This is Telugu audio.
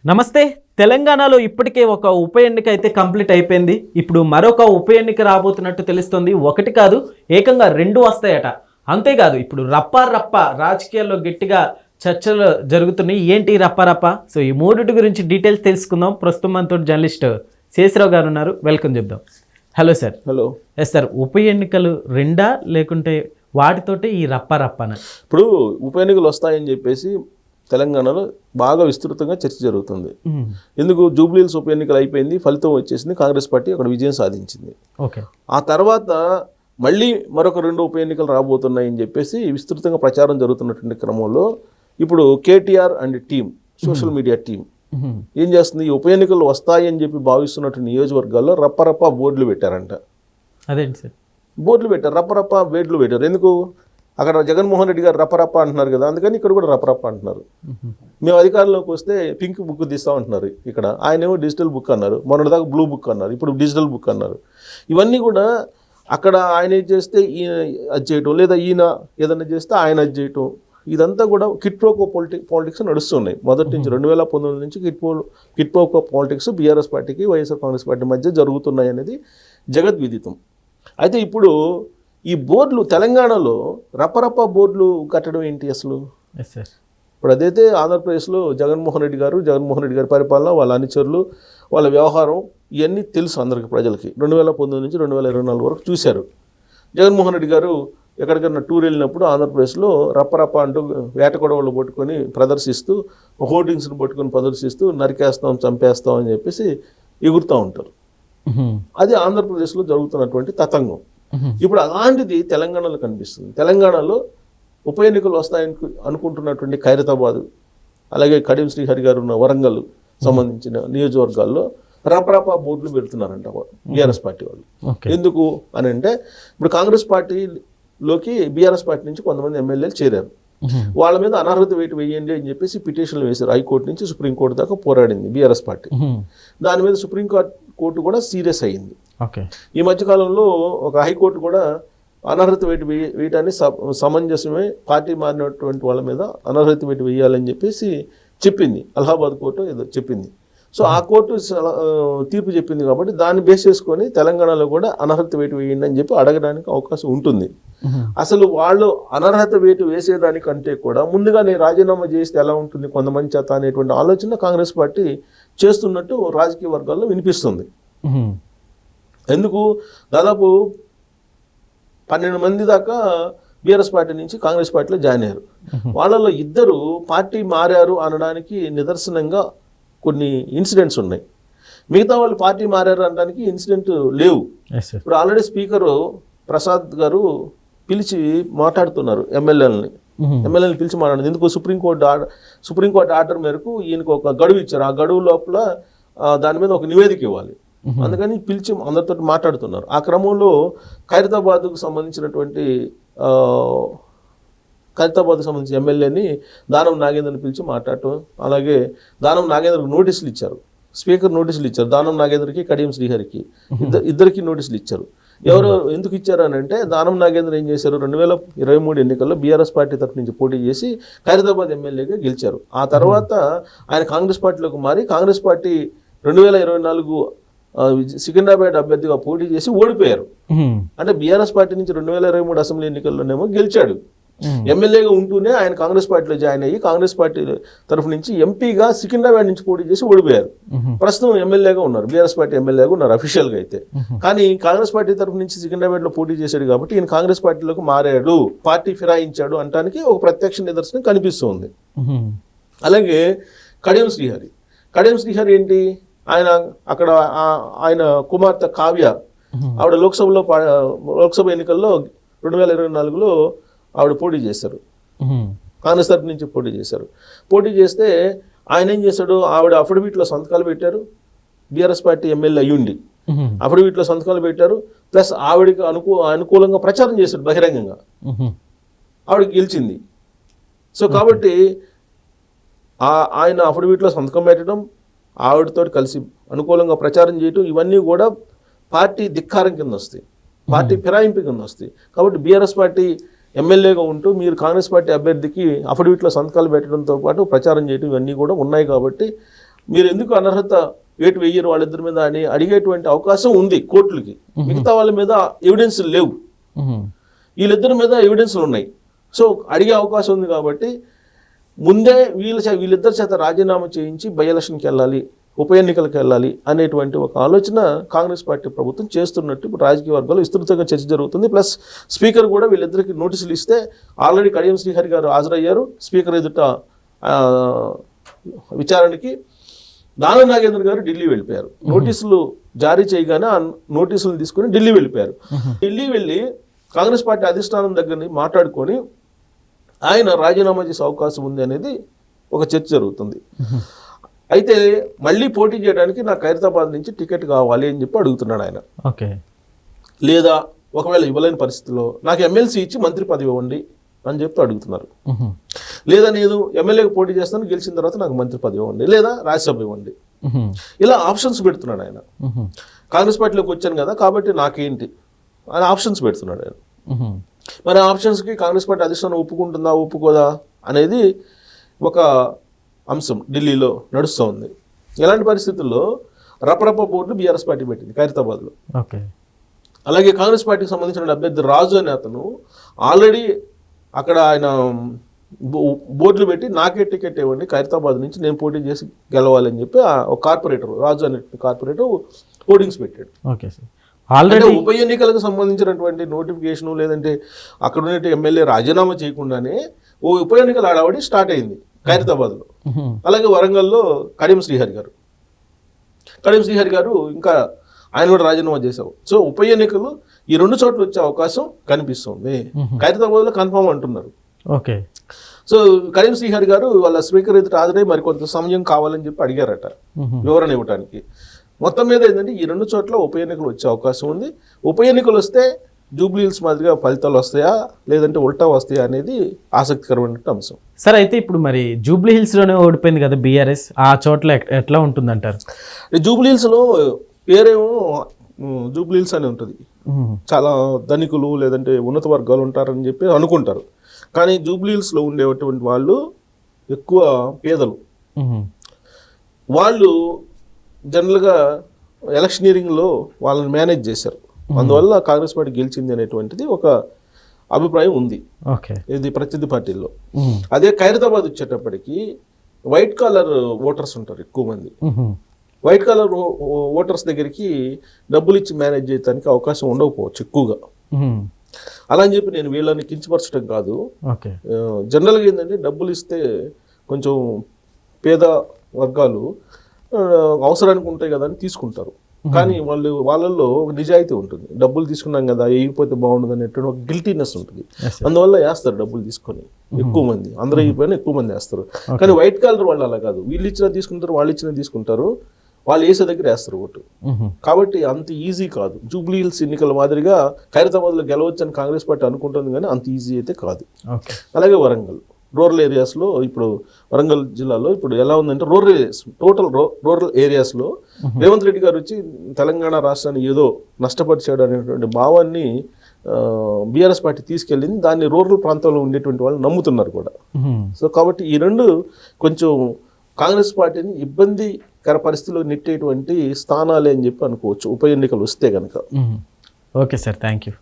నమస్తే. తెలంగాణలో ఇప్పటికే ఒక ఉప ఎన్నిక అయితే కంప్లీట్ అయిపోయింది. ఇప్పుడు మరొక ఉప ఎన్నిక రాబోతున్నట్టు తెలుస్తుంది. ఒకటి కాదు, ఏకంగా 2 వస్తాయట. అంతేకాదు, ఇప్పుడు రప్ప రాజకీయాల్లో గట్టిగా చర్చలు జరుగుతున్నాయి. ఏంటి రప్ప? సో ఈ మూడిటి గురించి డీటెయిల్స్ తెలుసుకుందాం. ప్రస్తుతం మనతో జర్నలిస్ట్ శేషరావు గారు ఉన్నారు. వెల్కమ్ చెప్దాం. Hello sir. Hello. Yes sir, ఉప ఎన్నికలు 2 లేకుంటే వాటితోటి ఈ రప్పన? ఇప్పుడు ఉప ఎన్నికలు వస్తాయని చెప్పేసి తెలంగాణలో బాగా విస్తృతంగా చర్చ జరుగుతుంది. ఎందుకు? జూబ్లీహిల్స్ ఉప ఎన్నికలు అయిపోయింది, ఫలితం వచ్చేసింది, కాంగ్రెస్ పార్టీ అక్కడ విజయం సాధించింది. ఓకే. ఆ తర్వాత మళ్ళీ మరొక 2 ఉప ఎన్నికలు రాబోతున్నాయని చెప్పేసి విస్తృతంగా ప్రచారం జరుగుతున్నటువంటి క్రమంలో ఇప్పుడు KTR and team, social media team ఏం చేస్తుంది? ఈ ఉప ఎన్నికలు వస్తాయని చెప్పి భావిస్తున్నటువంటి నియోజకవర్గాల్లో రప్ప బోర్డులు పెట్టారంట. అదేంటి సార్? బోర్డులు పెట్టారు, రప్ప బోర్డులు పెట్టారు. ఎందుకు? అక్కడ జగన్మోహన్ రెడ్డి గారు రప్ప అంటున్నారు కదా, అందుకని ఇక్కడ కూడా రప్ప అంటున్నారు. మేము అధికారంలోకి వస్తే పింక్ బుక్ తీస్తాం అంటున్నారు. ఇక్కడ ఆయనేమో డిజిటల్ బుక్ అన్నారు, మొన్నటిదాకా బ్లూ బుక్ అన్నారు, ఇప్పుడు డిజిటల్ బుక్ అన్నారు. ఇవన్నీ కూడా అక్కడ ఆయన ఏది చేస్తే ఈయన అది చేయటం, లేదా ఈయన ఏదైనా చేస్తే ఆయన అది చేయటం, ఇదంతా కూడా కిట్ప్రోకో పాలిటిక్స్ నడుస్తున్నాయి. మొదటి నుంచి 2019 నుంచి కిట్ప్రోకో పాలిటిక్స్ బీఆర్ఎస్ పార్టీకి వైఎస్ఆర్ కాంగ్రెస్ పార్టీ మధ్య జరుగుతున్నాయి అనేది జగద్విదితం. అయితే ఇప్పుడు ఈ బోర్డులు తెలంగాణలో రప్ప బోర్డులు కట్టడం ఏంటి అసలు? ఇప్పుడు అదైతే ఆంధ్రప్రదేశ్లో జగన్మోహన్ రెడ్డి గారి పరిపాలన, వాళ్ళ అనుచరులు, వాళ్ళ వ్యవహారం ఇవన్నీ తెలుసు అందరికి, ప్రజలకి. 2019 నుంచి 2024 వరకు చూశారు. జగన్మోహన్ రెడ్డి గారు ఎక్కడికైనా టూర్ వెళ్ళినప్పుడు ఆంధ్రప్రదేశ్లో రప్ప అంటూ వేట గొడవలు పట్టుకొని ప్రదర్శిస్తూ, హోర్డింగ్స్ని పట్టుకొని ప్రదర్శిస్తూ నరికేస్తాం, చంపేస్తాం అని చెప్పేసి ఎగురుతూ ఉంటారు. అది ఆంధ్రప్రదేశ్లో జరుగుతున్నటువంటి తతంగం. ఇప్పుడు అలాంటిది తెలంగాణలో కనిపిస్తుంది. తెలంగాణలో ఉప ఎన్నికలు వస్తాయని అనుకుంటున్నటువంటి ఖైరతాబాద్, అలాగే కడియం శ్రీహరి గారు ఉన్న వరంగల్ సంబంధించిన నియోజకవర్గాల్లో రప్ప బోర్డులు పెడుతున్నారంట బీఆర్ఎస్ పార్టీ వాళ్ళు. ఎందుకు అని అంటే, ఇప్పుడు కాంగ్రెస్ పార్టీలోకి బీఆర్ఎస్ పార్టీ నుంచి కొంతమంది ఎమ్మెల్యేలు చేరారు. వాళ్ళ మీద అనర్హత వేటు వేయండి అని చెప్పేసి పిటిషన్లు వేశారు. హైకోర్టు నుంచి సుప్రీంకోర్టు దాకా పోరాడింది బీఆర్ఎస్ పార్టీ. దాని మీద సుప్రీంకోర్టు కూడా సీరియస్ అయ్యింది. ఈ మధ్యకాలంలో ఒక హైకోర్టు కూడా అనర్హత వేటు వేయటాన్ని సమంజసమే, పార్టీ మారినటువంటి వాళ్ళ మీద అనర్హత వేటు వేయాలని చెప్పేసి చెప్పింది. అలహాబాద్ కోర్టు ఏదో చెప్పింది. సో ఆ కోర్టు తీర్పు చెప్పింది కాబట్టి దాన్ని బేస్ చేసుకొని తెలంగాణలో కూడా అనర్హత వేటు వేయండి అని చెప్పి అడగడానికి అవకాశం ఉంటుంది. అసలు వాళ్ళు అనర్హత వేటు వేసేదానికంటే కూడా ముందుగానే రాజీనామా చేస్తే ఎలా ఉంటుంది కొంతమంది చేత అనేటువంటి ఆలోచన కాంగ్రెస్ పార్టీ చేస్తున్నట్టు రాజకీయ వర్గాల్లో వినిపిస్తుంది. ఎందుకు? దాదాపు 12 మంది దాకా బీఆర్ఎస్ పార్టీ నుంచి కాంగ్రెస్ పార్టీలో జాయిన్ అయ్యారు. వాళ్ళలో 2 పార్టీ మారారు అనడానికి నిదర్శనంగా కొన్ని ఇన్సిడెంట్స్ ఉన్నాయి. మిగతా వాళ్ళు పార్టీ మారారు అనడానికి ఇన్సిడెంట్ లేవు. ఇప్పుడు ఆల్రెడీ స్పీకరు ప్రసాద్ గారు పిలిచి మాట్లాడుతున్నారు ఎమ్మెల్యేలని పిలిచి మాట్లాడుతుంది. ఎందుకు? సుప్రీంకోర్టు ఆర్డర్ మేరకు ఈయనకు ఒక గడువు ఇచ్చారు. ఆ గడువు లోపల దాని మీద ఒక నివేదిక ఇవ్వాలి. అందుకని పిలిచి అందరితో మాట్లాడుతున్నారు. ఆ క్రమంలో ఖైరతాబాద్కు సంబంధించిన ఎమ్మెల్యేని దానం నాగేంద్రని పిలిచి మాట్లాడటం, అలాగే దానం నాగేంద్రకు నోటీసులు ఇచ్చారు. స్పీకర్ నోటీసులు ఇచ్చారు. దానం నాగేంద్రకి, కడియం శ్రీహరికి ఇద్దరికి నోటీసులు ఇచ్చారు. ఎవరు ఎందుకు ఇచ్చారు అని అంటే, దానం నాగేంద్ర ఏం చేశారు, 2023 ఎన్నికల్లో బీఆర్ఎస్ పార్టీ తరఫు నుంచి పోటీ చేసి ఖైరతాబాద్ ఎమ్మెల్యేగా గెలిచారు. ఆ తర్వాత ఆయన కాంగ్రెస్ పార్టీలోకి మారి కాంగ్రెస్ పార్టీ 2024 సికింద్రాబాద్ అభ్యర్థిగా పోటీ చేసి ఓడిపోయారు. అంటే బీఆర్ఎస్ పార్టీ నుంచి 2023 అసెంబ్లీ ఎన్నికల్లోనేమో గెలిచాడు. ఎమ్మెల్యేగా ఉంటూనే ఆయన కాంగ్రెస్ పార్టీలో జాయిన్ అయ్యి కాంగ్రెస్ పార్టీ తరఫు నుంచి ఎంపీగా సికింద్రాబాద్ నుంచి పోటీ చేసి ఓడిపోయారు. ప్రస్తుతం ఎమ్మెల్యేగా ఉన్నారు, బీఆర్ఎస్ పార్టీ ఎమ్మెల్యేగా ఉన్నారు అఫీషియల్గా అయితే. కానీ కాంగ్రెస్ పార్టీ తరఫు నుంచి సికింద్రాబాద్లో పోటీ చేశాడు కాబట్టి ఈయన కాంగ్రెస్ పార్టీలోకి మారాడు, పార్టీ ఫిరాయించాడు అంటానికి ఒక ప్రత్యక్ష నిదర్శనం కనిపిస్తుంది. అలాగే కడియం శ్రీహరి ఏంటి, ఆయన అక్కడ ఆయన కుమార్తె కావ్య, ఆవిడ లోక్సభ ఎన్నికల్లో 2024లో ఆవిడ పోటీ చేశారు. కాంగ్రెస్ తరఫు నుంచి పోటీ చేశారు. పోటీ చేస్తే ఆయన ఏం చేశాడు, ఆవిడ అఫిడవిట్లో సంతకాలు పెట్టారు. బీఆర్ఎస్ పార్టీ ఎమ్మెల్యే అయ్యుండి అఫిడవిట్లో సంతకాలు పెట్టారు. ప్లస్ ఆవిడకి అనుకూలంగా ప్రచారం చేశాడు బహిరంగంగా. ఆవిడకి గెలిచింది. సో కాబట్టి ఆయన అఫిడవిట్లో సంతకం పెట్టడం, ఆవిడతో కలిసి అనుకూలంగా ప్రచారం చేయటం, ఇవన్నీ కూడా పార్టీ ధిక్కారం కింద వస్తాయి, పార్టీ ఫిరాయింపు కింద వస్తాయి. కాబట్టి బీఆర్ఎస్ పార్టీ ఎమ్మెల్యేగా ఉంటూ మీరు కాంగ్రెస్ పార్టీ అభ్యర్థికి అఫిడవిట్లో సంతకాలు పెట్టడంతో పాటు ప్రచారం చేయడం ఇవన్నీ కూడా ఉన్నాయి. కాబట్టి మీరు ఎందుకు అనర్హత వేటు వెయ్యరు వాళ్ళిద్దరి మీద అని అడిగేటువంటి అవకాశం ఉంది కోర్టులకి. మిగతా వాళ్ళ మీద ఎవిడెన్స్ లేవు, వీళ్ళిద్దరి మీద ఎవిడెన్స్లు ఉన్నాయి. సో అడిగే అవకాశం ఉంది కాబట్టి ముందే వీళ్ళిద్దరి చేత రాజీనామా చేయించి బై ఎలక్షన్కి వెళ్ళాలి, ఉప ఎన్నికలకు వెళ్ళాలి అనేటువంటి ఒక ఆలోచన కాంగ్రెస్ పార్టీ ప్రభుత్వం చేస్తున్నట్టు ఇప్పుడు రాజకీయ వర్గాల్లో విస్తృతంగా చర్చ జరుగుతుంది. ప్లస్ స్పీకర్ కూడా వీళ్ళిద్దరికి నోటీసులు ఇస్తే ఆల్రెడీ కడియం శ్రీహరి గారు హాజరయ్యారు స్పీకర్ ఎదుట విచారణకి. దానం నాగేంద్ర గారు ఢిల్లీ వెళ్ళిపోయారు. నోటీసులు జారీ చేయగానే ఆ నోటీసులు తీసుకుని ఢిల్లీ వెళ్ళిపోయారు. ఢిల్లీ వెళ్ళి కాంగ్రెస్ పార్టీ అధిష్టానం దగ్గరని మాట్లాడుకొని ఆయన రాజీనామా చేసే అవకాశం ఉంది అనేది ఒక చర్చ జరుగుతుంది. అయితే మళ్ళీ పోటీ చేయడానికి నాకు ఖైరతాబాద్ నుంచి టికెట్ కావాలి అని చెప్పి అడుగుతున్నాడు ఆయన. ఓకే, లేదా ఒకవేళ ఇవ్వలేని పరిస్థితిలో నాకు ఎమ్మెల్సీ ఇచ్చి మంత్రి పదవి ఇవ్వండి అని చెప్పి అడుగుతున్నారు. లేదా నేను ఎమ్మెల్యేకి పోటీ చేస్తాను, గెలిచిన తర్వాత నాకు మంత్రి పదవి ఇవ్వండి, లేదా రాజ్యసభ ఇవ్వండి, ఇలా ఆప్షన్స్ పెడుతున్నాడు ఆయన. కాంగ్రెస్ పార్టీలోకి వచ్చాను కదా కాబట్టి నాకేంటి అని ఆప్షన్స్ పెడుతున్నాడు ఆయన. మరి ఆప్షన్స్కి కాంగ్రెస్ పార్టీ అధిష్టానం ఒప్పుకుంటుందా ఒప్పుకోదా అనేది ఒక అంశం ఢిల్లీలో నడుస్తూ ఉంది. ఇలాంటి పరిస్థితుల్లో రపరప బోర్డును బీఆర్ఎస్ పార్టీ పెట్టింది ఖైరతాబాద్లో. ఓకే, అలాగే కాంగ్రెస్ పార్టీకి సంబంధించిన అభ్యర్థి రాజు అనే అతను ఆల్రెడీ అక్కడ ఆయన బోర్డులు పెట్టి నాకే టికెట్ ఇవ్వండి ఖైరతాబాద్ నుంచి నేను పోటీ చేసి గెలవాలని చెప్పి ఒక కార్పొరేటర్ రాజు అనే కార్పొరేటర్ హోర్డింగ్స్ పెట్టాడు. ఓకే సార్, ఆల్రెడీ ఉప ఎన్నికలకు సంబంధించినటువంటి నోటిఫికేషన్ లేదంటే అక్కడ ఉన్న ఎమ్మెల్యే రాజీనామా చేయకుండానే ఓ ఉప ఎన్నికల ఆడవాడి స్టార్ట్ అయింది ఖైరతాబాద్లో. అలాగే వరంగల్లో కడియం శ్రీహరి గారు ఇంకా ఆయన కూడా రాజీనామా చేశావు. సో ఉప ఎన్నికలు ఈ రెండు చోట్ల వచ్చే అవకాశం కనిపిస్తుంది. ఖైరతాబాద్లో కన్ఫామ్ అంటున్నారు. ఓకే, సో కడియం శ్రీహరి గారు వాళ్ళ స్పీకర్ ఎదుట హాజరై మరి కొంత సమయం కావాలని చెప్పి అడిగారట వివరణ ఇవ్వడానికి. మొత్తం మీద ఏంటంటే ఈ రెండు చోట్ల ఉప ఎన్నికలు వచ్చే అవకాశం ఉంది. ఉప ఎన్నికలు వస్తే జూబ్లీ హిల్స్ మాదిరిగా ఫలితాలు వస్తాయా లేదంటే ఉల్టా వస్తాయా అనేది ఆసక్తికరమైన అంశం. సార్, అయితే ఇప్పుడు మరి జూబ్లీ హిల్స్లోనే ఓడిపోయింది కదా బీఆర్ఎస్, ఆ చోట్ల ఎట్లా ఉంటుందంటారు? జూబ్లీ హిల్స్లో పేరేమో జూబ్లీ హిల్స్ అని ఉంటుంది, చాలా ధనికులు లేదంటే ఉన్నత వర్గాలు ఉంటారని చెప్పి అనుకుంటారు. కానీ జూబ్లీ హిల్స్లో ఉండేటువంటి వాళ్ళు ఎక్కువ పేదలు. వాళ్ళు జనరల్గా ఎలక్షనీరింగ్లో వాళ్ళని మేనేజ్ చేశారు. అందువల్ల కాంగ్రెస్ పార్టీ గెలిచింది అనేటువంటిది ఒక అభిప్రాయం ఉంది ఇది ప్రత్యర్థి పార్టీల్లో. అదే ఖైరతాబాద్ వచ్చేటప్పటికి వైట్ కాలర్ ఓటర్స్ ఉంటారు ఎక్కువ మంది. వైట్ కాలర్ ఓటర్స్ దగ్గరికి డబ్బులు ఇచ్చి మేనేజ్ చేయడానికి అవకాశం ఉండకపోవచ్చు ఎక్కువగా. అలా అని చెప్పి నేను వీళ్ళని కించపరచడం కాదు. జనరల్గా ఏంటంటే డబ్బులు ఇస్తే కొంచెం పేద వర్గాలు అవసరానికి ఉంటాయి కదా అని తీసుకుంటారు. కానీ వాళ్ళల్లో ఒక నిజాయితీ ఉంటుంది. డబ్బులు తీసుకున్నాం కదా వేయకపోతే బాగుండదు అనేటువంటి ఒక గిల్టీనెస్ ఉంటుంది. అందువల్ల వేస్తారు డబ్బులు తీసుకొని ఎక్కువ మంది. అందరూ అయిపోయినా ఎక్కువ మంది వేస్తారు. కానీ వైట్ కాలర్ వాళ్ళు అలా కాదు, వీళ్ళు ఇచ్చినా తీసుకుంటారు, వాళ్ళు ఇచ్చినా తీసుకుంటారు, వాళ్ళు వేసే దగ్గర వేస్తారు ఓటు. కాబట్టి అంత ఈజీ కాదు. జూబ్లీ హిల్స్ ఎన్నికల మాదిరిగా ఖైరతాబాద్లో గెలవచ్చని కాంగ్రెస్ పార్టీ అనుకుంటుంది కానీ అంత ఈజీ అయితే కాదు. అలాగే వరంగల్ రూరల్ ఏరియాస్లో ఇప్పుడు వరంగల్ జిల్లాలో ఇప్పుడు ఎలా ఉందంటే రూరల్ ఏరియాస్లో రేవంత్ రెడ్డి గారు వచ్చి తెలంగాణ రాష్ట్రాన్ని ఏదో నష్టపరిచాడు అనేటువంటి భావాన్ని బీఆర్ఎస్ పార్టీ తీసుకెళ్ళింది. దాన్ని రూరల్ ప్రాంతంలో ఉండేటువంటి వాళ్ళు నమ్ముతున్నారు కూడా. సో కాబట్టి ఈ రెండు కొంచెం కాంగ్రెస్ పార్టీని ఇబ్బందికర పరిస్థితిలో నెట్టేటువంటి స్థానాలే అని చెప్పి అనుకోవచ్చు ఉప ఎన్నికలు వస్తే కనుక. Okay sir, thank you.